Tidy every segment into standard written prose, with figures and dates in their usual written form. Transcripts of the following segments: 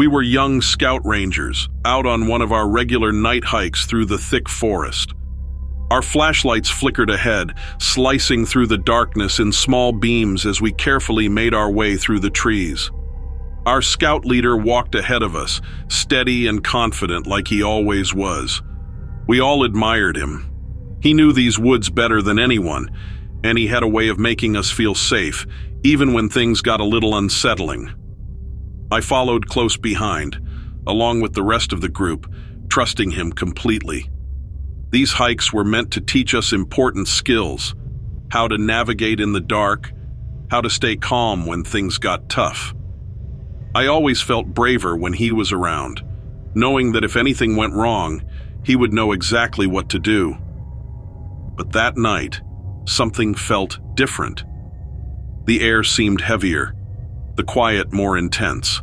We were young scout rangers, out on one of our regular night hikes through the thick forest. Our flashlights flickered ahead, slicing through the darkness in small beams as we carefully made our way through the trees. Our scout leader walked ahead of us, steady and confident like he always was. We all admired him. He knew these woods better than anyone, and he had a way of making us feel safe, even when things got a little unsettling. I followed close behind, along with the rest of the group, trusting him completely. These hikes were meant to teach us important skills: how to navigate in the dark, how to stay calm when things got tough. I always felt braver when he was around, knowing that if anything went wrong, he would know exactly what to do. But that night, something felt different. The air seemed heavier, the quiet more intense.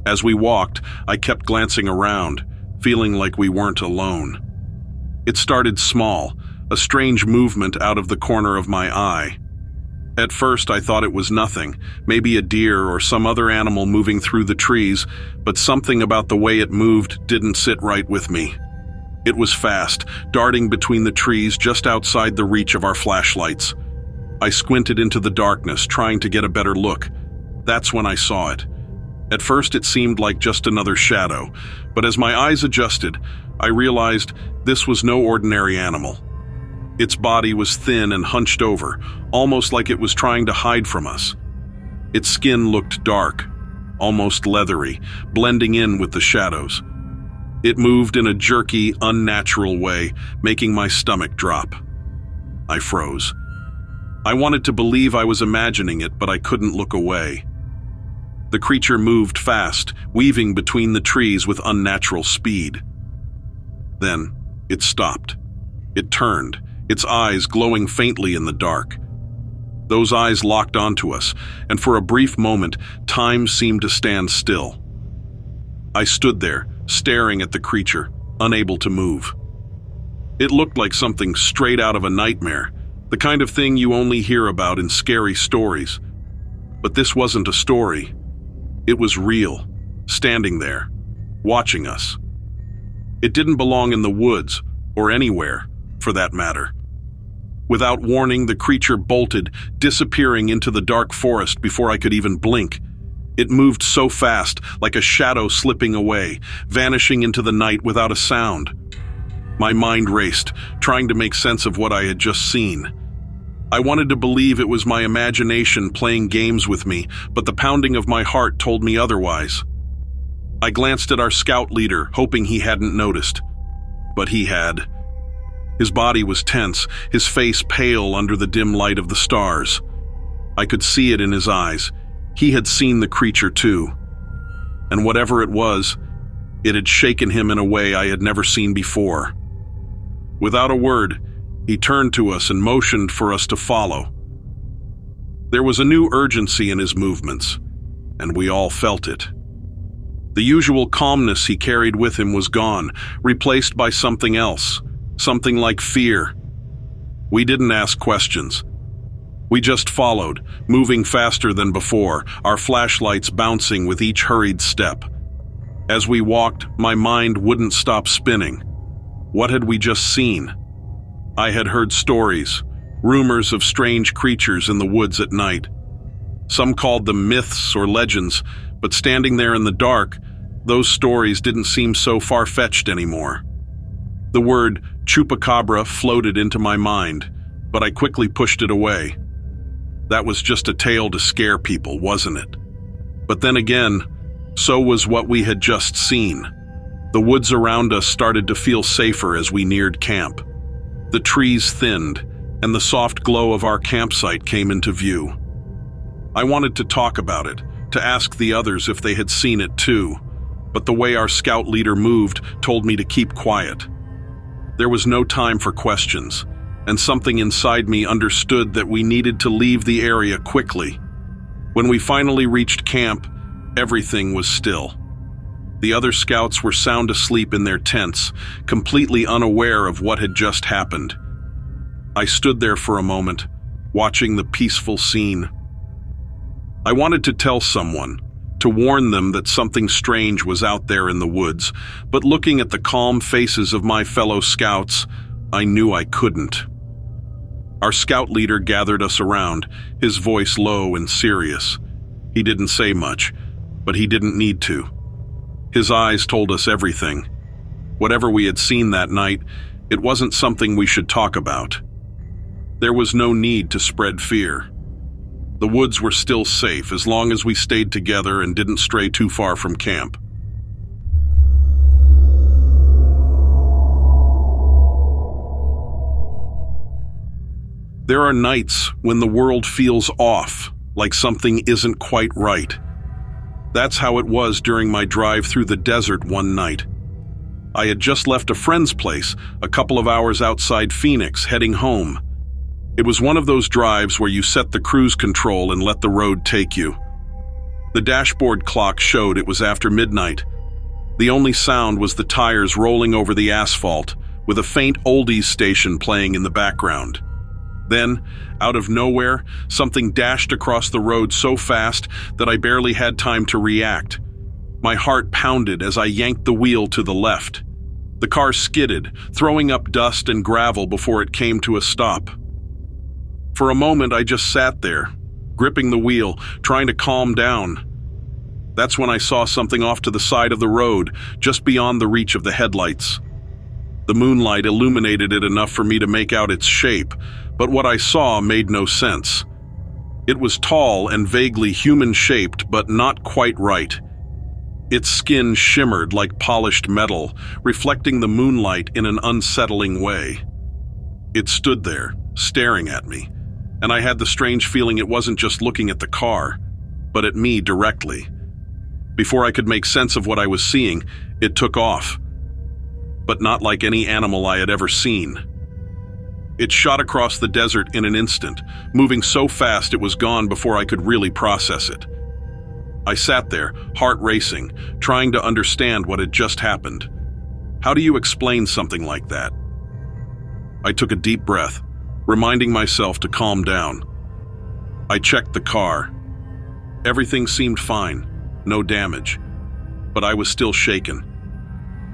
As we walked, I kept glancing around, feeling like we weren't alone. It started small, a strange movement out of the corner of my eye. At first, I thought it was nothing, maybe a deer or some other animal moving through the trees, but something about the way it moved didn't sit right with me. It was fast, darting between the trees just outside the reach of our flashlights. I squinted into the darkness, trying to get a better look. That's when I saw it. At first, it seemed like just another shadow, but as my eyes adjusted, I realized this was no ordinary animal. Its body was thin and hunched over, almost like it was trying to hide from us. Its skin looked dark, almost leathery, blending in with the shadows. It moved in a jerky, unnatural way, making my stomach drop. I froze. I wanted to believe I was imagining it, but I couldn't look away. The creature moved fast, weaving between the trees with unnatural speed. Then, it stopped. It turned, its eyes glowing faintly in the dark. Those eyes locked onto us, and for a brief moment, time seemed to stand still. I stood there, staring at the creature, unable to move. It looked like something straight out of a nightmare, the kind of thing you only hear about in scary stories. But this wasn't a story. It was real, standing there, watching us. It didn't belong in the woods, or anywhere, for that matter. Without warning, the creature bolted, disappearing into the dark forest before I could even blink. It moved so fast, like a shadow slipping away, vanishing into the night without a sound. My mind raced, trying to make sense of what I had just seen. I wanted to believe it was my imagination playing games with me, but the pounding of my heart told me otherwise. I glanced at our scout leader, hoping he hadn't noticed. But he had. His body was tense, his face pale under the dim light of the stars. I could see it in his eyes. He had seen the creature too. And whatever it was, it had shaken him in a way I had never seen before. Without a word, he turned to us and motioned for us to follow. There was a new urgency in his movements, and we all felt it. The usual calmness he carried with him was gone, replaced by something else, something like fear. We didn't ask questions. We just followed, moving faster than before, our flashlights bouncing with each hurried step. As we walked, my mind wouldn't stop spinning. What had we just seen? I had heard stories, rumors of strange creatures in the woods at night. Some called them myths or legends, but standing there in the dark, those stories didn't seem so far-fetched anymore. The word chupacabra floated into my mind, but I quickly pushed it away. That was just a tale to scare people, wasn't it? But then again, so was what we had just seen. The woods around us started to feel safer as we neared camp. The trees thinned, and the soft glow of our campsite came into view. I wanted to talk about it, to ask the others if they had seen it too, but the way our scout leader moved told me to keep quiet. There was no time for questions, and something inside me understood that we needed to leave the area quickly. When we finally reached camp, everything was still. The other scouts were sound asleep in their tents, completely unaware of what had just happened. I stood there for a moment, watching the peaceful scene. I wanted to tell someone, to warn them that something strange was out there in the woods, but looking at the calm faces of my fellow scouts, I knew I couldn't. Our scout leader gathered us around, his voice low and serious. He didn't say much, but he didn't need to. His eyes told us everything. Whatever we had seen that night, it wasn't something we should talk about. There was no need to spread fear. The woods were still safe as long as we stayed together and didn't stray too far from camp. There are nights when the world feels off, like something isn't quite right. That's how it was during my drive through the desert one night. I had just left a friend's place a couple of hours outside Phoenix, heading home. It was one of those drives where you set the cruise control and let the road take you. The dashboard clock showed it was after midnight. The only sound was the tires rolling over the asphalt, with a faint oldies station playing in the background. Then, out of nowhere, something dashed across the road so fast that I barely had time to react. My heart pounded as I yanked the wheel to the left. The car skidded, throwing up dust and gravel before it came to a stop. For a moment, I just sat there, gripping the wheel, trying to calm down. That's when I saw something off to the side of the road, just beyond the reach of the headlights. The moonlight illuminated it enough for me to make out its shape, but what I saw made no sense. It was tall and vaguely human-shaped, but not quite right. Its skin shimmered like polished metal, reflecting the moonlight in an unsettling way. It stood there, staring at me, and I had the strange feeling it wasn't just looking at the car, but at me directly. Before I could make sense of what I was seeing, it took off. But not like any animal I had ever seen. It shot across the desert in an instant, moving so fast it was gone before I could really process it. I sat there, heart racing, trying to understand what had just happened. How do you explain something like that? I took a deep breath, reminding myself to calm down. I checked the car. Everything seemed fine, no damage, but I was still shaken.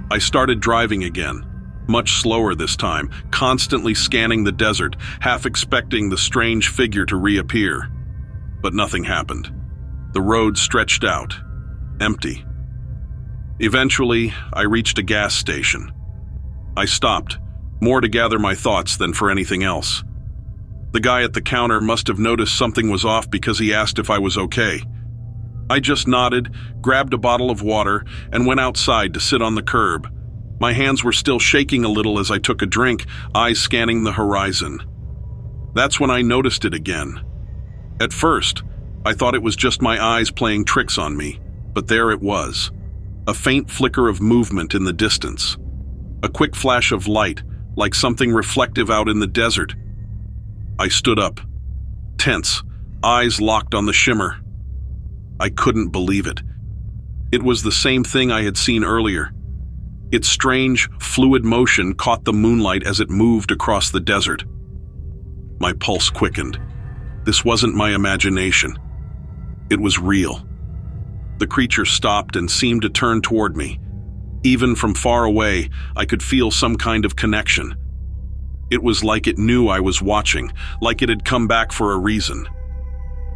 I started driving again, much slower this time, constantly scanning the desert, half expecting the strange figure to reappear. But nothing happened. The road stretched out, empty. Eventually, I reached a gas station. I stopped, more to gather my thoughts than for anything else. The guy at the counter must have noticed something was off because he asked if I was okay. I just nodded, grabbed a bottle of water, and went outside to sit on the curb. My hands were still shaking a little as I took a drink, eyes scanning the horizon. That's when I noticed it again. At first, I thought it was just my eyes playing tricks on me, but there it was. A faint flicker of movement in the distance. A quick flash of light, like something reflective out in the desert. I stood up, tense, eyes locked on the shimmer. I couldn't believe it. It was the same thing I had seen earlier. Its strange, fluid motion caught the moonlight as it moved across the desert. My pulse quickened. This wasn't my imagination. It was real. The creature stopped and seemed to turn toward me. Even from far away, I could feel some kind of connection. It was like it knew I was watching, like it had come back for a reason.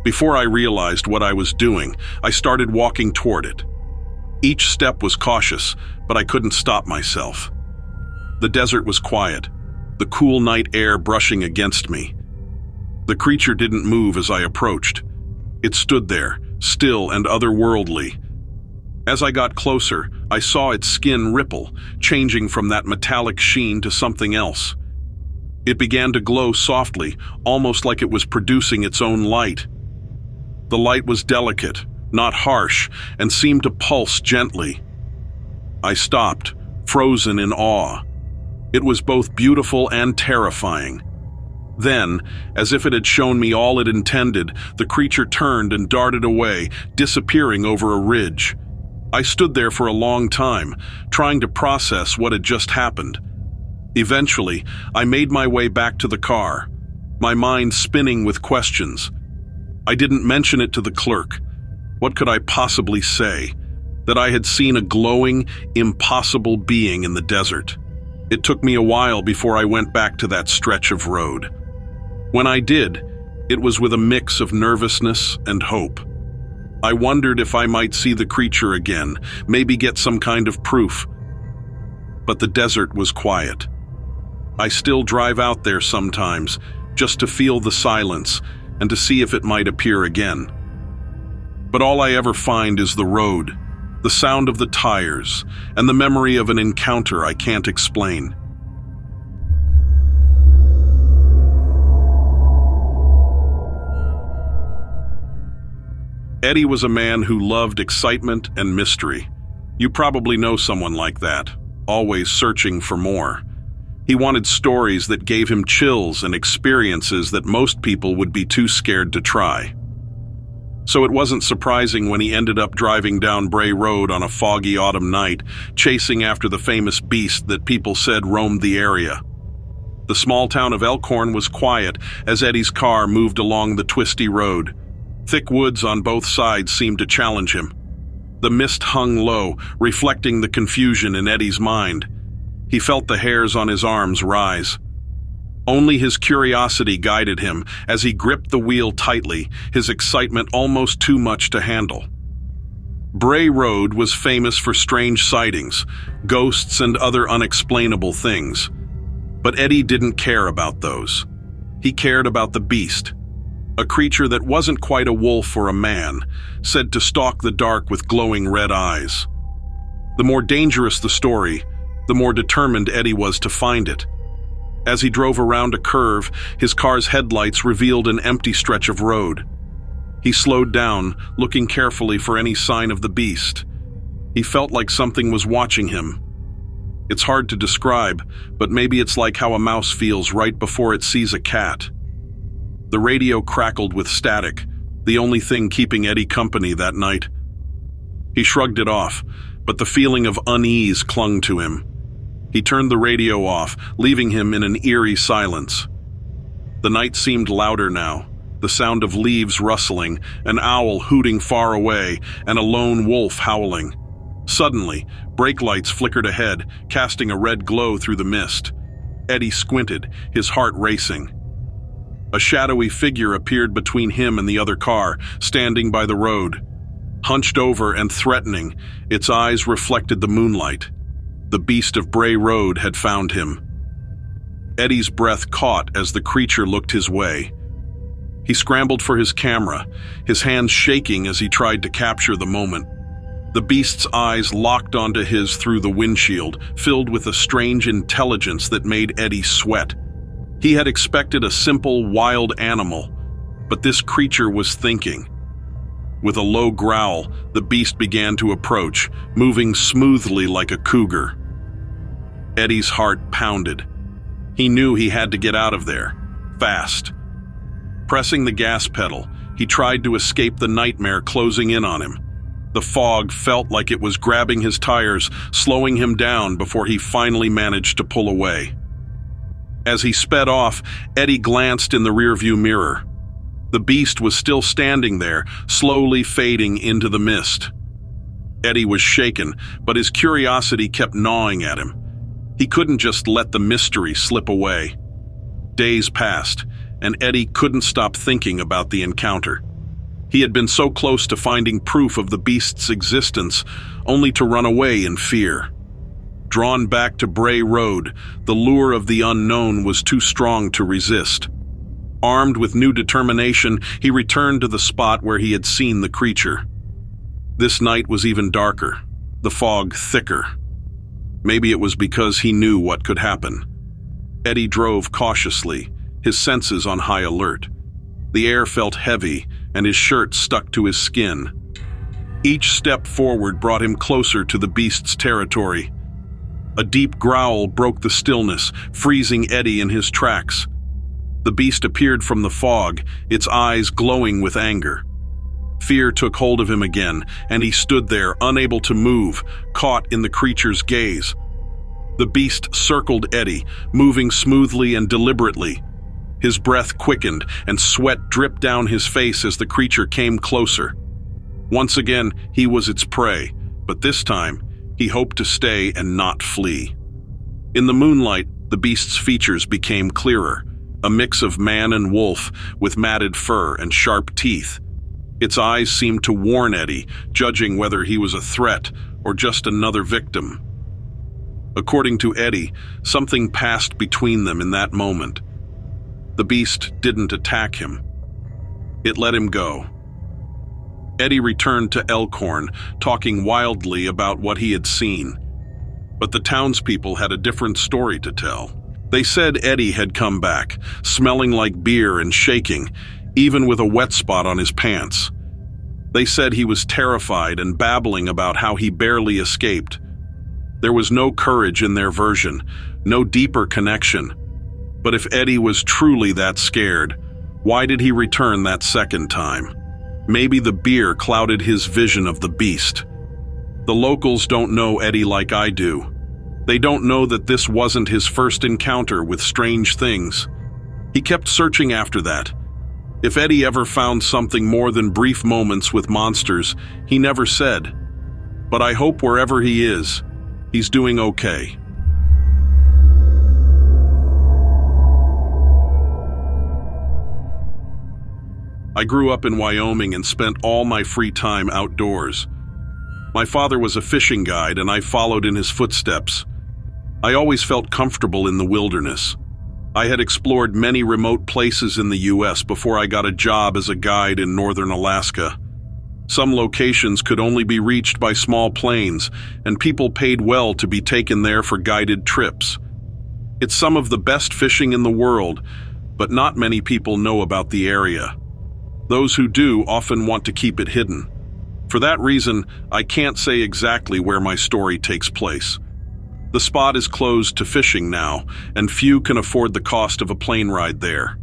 Before I realized what I was doing, I started walking toward it. Each step was cautious, but I couldn't stop myself. The desert was quiet, the cool night air brushing against me. The creature didn't move as I approached. It stood there, still and otherworldly. As I got closer, I saw its skin ripple, changing from that metallic sheen to something else. It began to glow softly, almost like it was producing its own light. The light was delicate, not harsh, and seemed to pulse gently. I stopped, frozen in awe. It was both beautiful and terrifying. Then, as if it had shown me all it intended, the creature turned and darted away, disappearing over a ridge. I stood there for a long time, trying to process what had just happened. Eventually, I made my way back to the car, my mind spinning with questions. I didn't mention it to the clerk. What could I possibly say? That I had seen a glowing, impossible being in the desert. It took me a while before I went back to that stretch of road. When I did, it was with a mix of nervousness and hope. I wondered if I might see the creature again, maybe get some kind of proof. But the desert was quiet. I still drive out there sometimes, just to feel the silence and to see if it might appear again. But all I ever find is the road, the sound of the tires, and the memory of an encounter I can't explain. Eddie was a man who loved excitement and mystery. You probably know someone like that, always searching for more. He wanted stories that gave him chills and experiences that most people would be too scared to try. So it wasn't surprising when he ended up driving down Bray Road on a foggy autumn night, chasing after the famous beast that people said roamed the area. The small town of Elkhorn was quiet as Eddie's car moved along the twisty road. Thick woods on both sides seemed to challenge him. The mist hung low, reflecting the confusion in Eddie's mind. He felt the hairs on his arms rise. Only his curiosity guided him as he gripped the wheel tightly, his excitement almost too much to handle. Bray Road was famous for strange sightings, ghosts and other unexplainable things. But Eddie didn't care about those. He cared about the beast, a creature that wasn't quite a wolf or a man, said to stalk the dark with glowing red eyes. The more dangerous the story, the more determined Eddie was to find it. As he drove around a curve, his car's headlights revealed an empty stretch of road. He slowed down, looking carefully for any sign of the beast. He felt like something was watching him. It's hard to describe, but maybe it's like how a mouse feels right before it sees a cat. The radio crackled with static, the only thing keeping Eddie company that night. He shrugged it off, but the feeling of unease clung to him. He turned the radio off, leaving him in an eerie silence. The night seemed louder now, the sound of leaves rustling, an owl hooting far away, and a lone wolf howling. Suddenly, brake lights flickered ahead, casting a red glow through the mist. Eddie squinted, his heart racing. A shadowy figure appeared between him and the other car, standing by the road. Hunched over and threatening, its eyes reflected the moonlight. The beast of Bray Road had found him. Eddie's breath caught as the creature looked his way. He scrambled for his camera, his hands shaking as he tried to capture the moment. The beast's eyes locked onto his through the windshield, filled with a strange intelligence that made Eddie sweat. He had expected a simple, wild animal, but this creature was thinking. With a low growl, the beast began to approach, moving smoothly like a cougar. Eddie's heart pounded. He knew he had to get out of there, fast. Pressing the gas pedal, he tried to escape the nightmare closing in on him. The fog felt like it was grabbing his tires, slowing him down before he finally managed to pull away. As he sped off, Eddie glanced in the rearview mirror. The beast was still standing there, slowly fading into the mist. Eddie was shaken, but his curiosity kept gnawing at him. He couldn't just let the mystery slip away. Days passed, and Eddie couldn't stop thinking about the encounter. He had been so close to finding proof of the beast's existence, only to run away in fear. Drawn back to Bray Road, the lure of the unknown was too strong to resist. Armed with new determination, he returned to the spot where he had seen the creature. This night was even darker, the fog thicker. Maybe it was because he knew what could happen. Eddie drove cautiously, his senses on high alert. The air felt heavy, and his shirt stuck to his skin. Each step forward brought him closer to the beast's territory. A deep growl broke the stillness, freezing Eddie in his tracks. The beast appeared from the fog, its eyes glowing with anger. Fear took hold of him again, and he stood there, unable to move, caught in the creature's gaze. The beast circled Eddie, moving smoothly and deliberately. His breath quickened, and sweat dripped down his face as the creature came closer. Once again, he was its prey, but this time, he hoped to stay and not flee. In the moonlight, the beast's features became clearer, a mix of man and wolf with matted fur and sharp teeth. Its eyes seemed to warn Eddie, judging whether he was a threat or just another victim. According to Eddie, something passed between them in that moment. The beast didn't attack him. It let him go. Eddie returned to Elkhorn, talking wildly about what he had seen. But the townspeople had a different story to tell. They said Eddie had come back, smelling like beer and shaking, even with a wet spot on his pants. They said he was terrified and babbling about how he barely escaped. There was no courage in their version, no deeper connection. But if Eddie was truly that scared, why did he return that second time? Maybe the beer clouded his vision of the beast. The locals don't know Eddie like I do. They don't know that this wasn't his first encounter with strange things. He kept searching after that. If Eddie ever found something more than brief moments with monsters, he never said. But I hope wherever he is, he's doing okay. I grew up in Wyoming and spent all my free time outdoors. My father was a fishing guide and I followed in his footsteps. I always felt comfortable in the wilderness. I had explored many remote places in the U.S. before I got a job as a guide in northern Alaska. Some locations could only be reached by small planes, and people paid well to be taken there for guided trips. It's some of the best fishing in the world, but not many people know about the area. Those who do often want to keep it hidden. For that reason, I can't say exactly where my story takes place. The spot is closed to fishing now, and few can afford the cost of a plane ride there.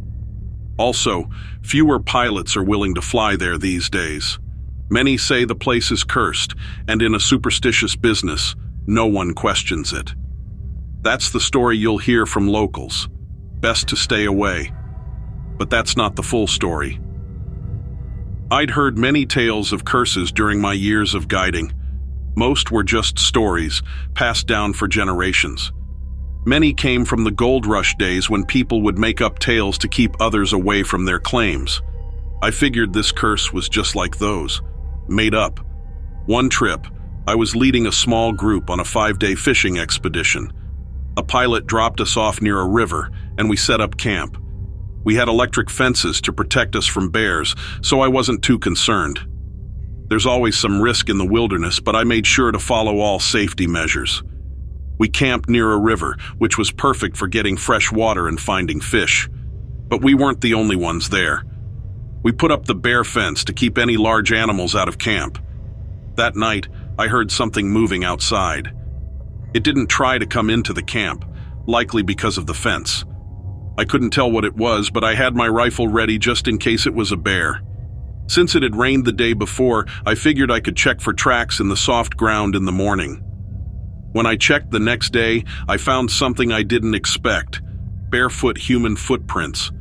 Also, fewer pilots are willing to fly there these days. Many say the place is cursed, and in a superstitious business, no one questions it. That's the story you'll hear from locals. Best to stay away. But that's not the full story. I'd heard many tales of curses during my years of guiding. Most were just stories, passed down for generations. Many came from the gold rush days when people would make up tales to keep others away from their claims. I figured this curse was just like those, made up. One trip, I was leading a small group on a 5-day fishing expedition. A pilot dropped us off near a river, and we set up camp. We had electric fences to protect us from bears, so I wasn't too concerned. There's always some risk in the wilderness, but I made sure to follow all safety measures. We camped near a river, which was perfect for getting fresh water and finding fish. But we weren't the only ones there. We put up the bear fence to keep any large animals out of camp. That night, I heard something moving outside. It didn't try to come into the camp, likely because of the fence. I couldn't tell what it was, but I had my rifle ready just in case it was a bear. Since it had rained the day before, I figured I could check for tracks in the soft ground in the morning. When I checked the next day, I found something I didn't expect: barefoot human footprints.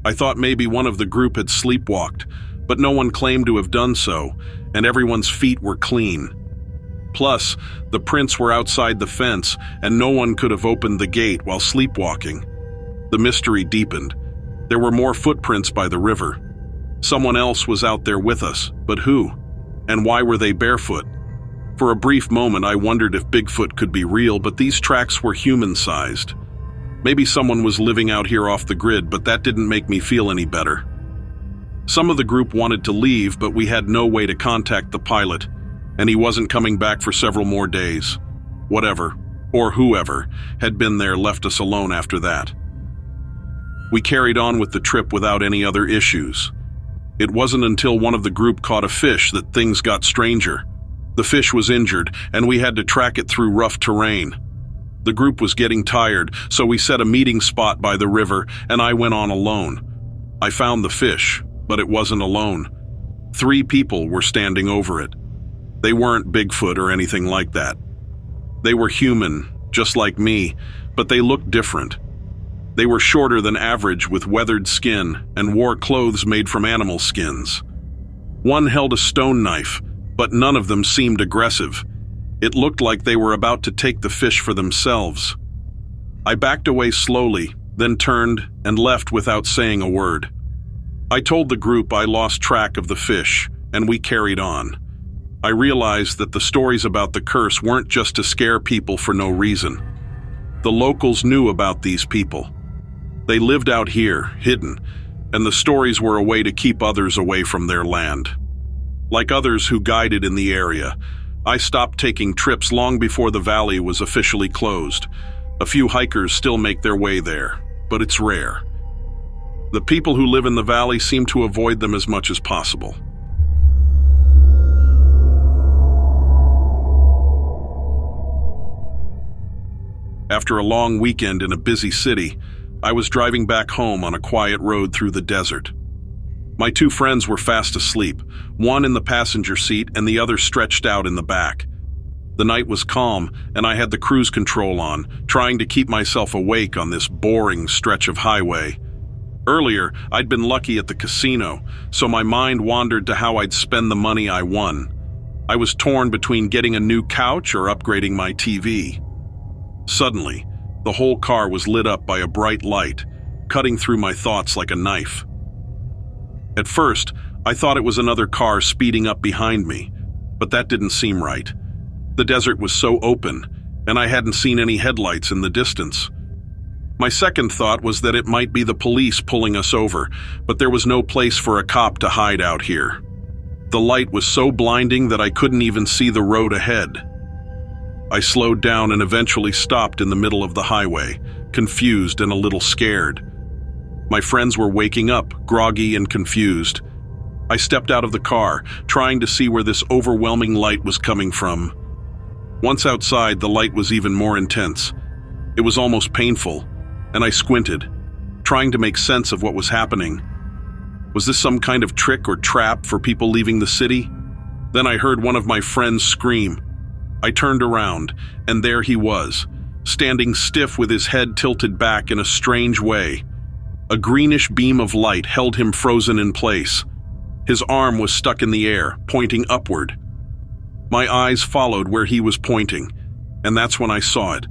I thought maybe one of the group had sleepwalked, but no one claimed to have done so, and everyone's feet were clean. Plus, the prints were outside the fence, and no one could have opened the gate while sleepwalking. The mystery deepened. There were more footprints by the river. Someone else was out there with us, but who? And why were they barefoot? For a brief moment, I wondered if Bigfoot could be real, but these tracks were human-sized. Maybe someone was living out here off the grid, but that didn't make me feel any better. Some of the group wanted to leave, but we had no way to contact the pilot, and he wasn't coming back for several more days. Whatever, or whoever, had been there left us alone after that. We carried on with the trip without any other issues. It wasn't until one of the group caught a fish that things got stranger. The fish was injured, and we had to track it through rough terrain. The group was getting tired, so we set a meeting spot by the river, and I went on alone. I found the fish, but it wasn't alone. 3 people were standing over it. They weren't Bigfoot or anything like that. They were human, just like me, but they looked different. They were shorter than average with weathered skin and wore clothes made from animal skins. One held a stone knife, but none of them seemed aggressive. It looked like they were about to take the fish for themselves. I backed away slowly, then turned and left without saying a word. I told the group I lost track of the fish, and we carried on. I realized that the stories about the curse weren't just to scare people for no reason. The locals knew about these people. They lived out here, hidden, and the stories were a way to keep others away from their land. Like others who guided in the area, I stopped taking trips long before the valley was officially closed. A few hikers still make their way there, but it's rare. The people who live in the valley seem to avoid them as much as possible. After a long weekend in a busy city, I was driving back home on a quiet road through the desert. My two friends were fast asleep, one in the passenger seat and the other stretched out in the back. The night was calm, and I had the cruise control on, trying to keep myself awake on this boring stretch of highway. Earlier, I'd been lucky at the casino, so my mind wandered to how I'd spend the money I won. I was torn between getting a new couch or upgrading my TV. Suddenly, the whole car was lit up by a bright light, cutting through my thoughts like a knife. At first, I thought it was another car speeding up behind me, but that didn't seem right. The desert was so open, and I hadn't seen any headlights in the distance. My second thought was that it might be the police pulling us over, but there was no place for a cop to hide out here. The light was so blinding that I couldn't even see the road ahead. I slowed down and eventually stopped in the middle of the highway, confused and a little scared. My friends were waking up, groggy and confused. I stepped out of the car, trying to see where this overwhelming light was coming from. Once outside, the light was even more intense. It was almost painful, and I squinted, trying to make sense of what was happening. Was this some kind of trick or trap for people leaving the city? Then I heard one of my friends scream. I turned around, and there he was, standing stiff with his head tilted back in a strange way. A greenish beam of light held him frozen in place. His arm was stuck in the air, pointing upward. My eyes followed where he was pointing, and that's when I saw it.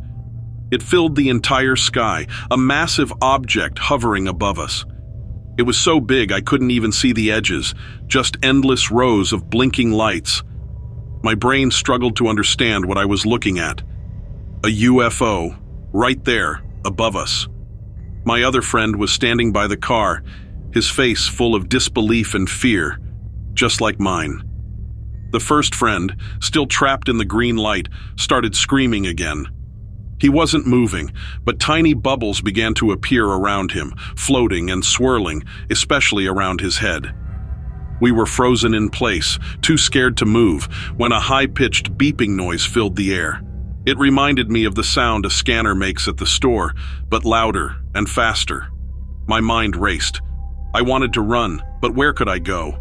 It filled the entire sky, a massive object hovering above us. It was so big I couldn't even see the edges, just endless rows of blinking lights. My brain struggled to understand what I was looking at. A UFO, right there, above us. My other friend was standing by the car, his face full of disbelief and fear, just like mine. The first friend, still trapped in the green light, started screaming again. He wasn't moving, but tiny bubbles began to appear around him, floating and swirling, especially around his head. We were frozen in place, too scared to move, when a high-pitched beeping noise filled the air. It reminded me of the sound a scanner makes at the store, but louder and faster. My mind raced. I wanted to run, but where could I go?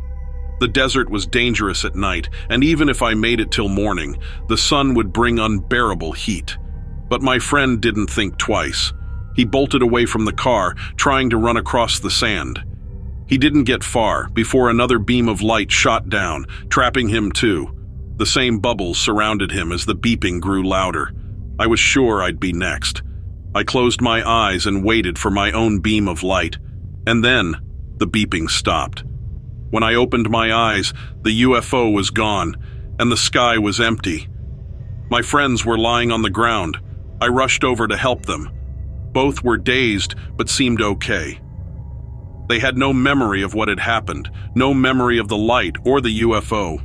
The desert was dangerous at night, and even if I made it till morning, the sun would bring unbearable heat. But my friend didn't think twice. He bolted away from the car, trying to run across the sand. He didn't get far before another beam of light shot down, trapping him too. The same bubbles surrounded him as the beeping grew louder. I was sure I'd be next. I closed my eyes and waited for my own beam of light. And then, the beeping stopped. When I opened my eyes, the UFO was gone, and the sky was empty. My friends were lying on the ground. I rushed over to help them. Both were dazed, but seemed okay. They had no memory of what had happened, no memory of the light or the UFO.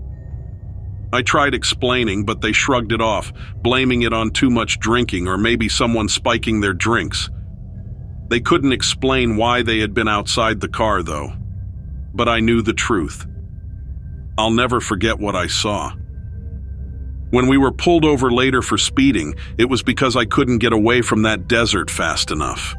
I tried explaining, but they shrugged it off, blaming it on too much drinking or maybe someone spiking their drinks. They couldn't explain why they had been outside the car, though. But I knew the truth. I'll never forget what I saw. When we were pulled over later for speeding, it was because I couldn't get away from that desert fast enough.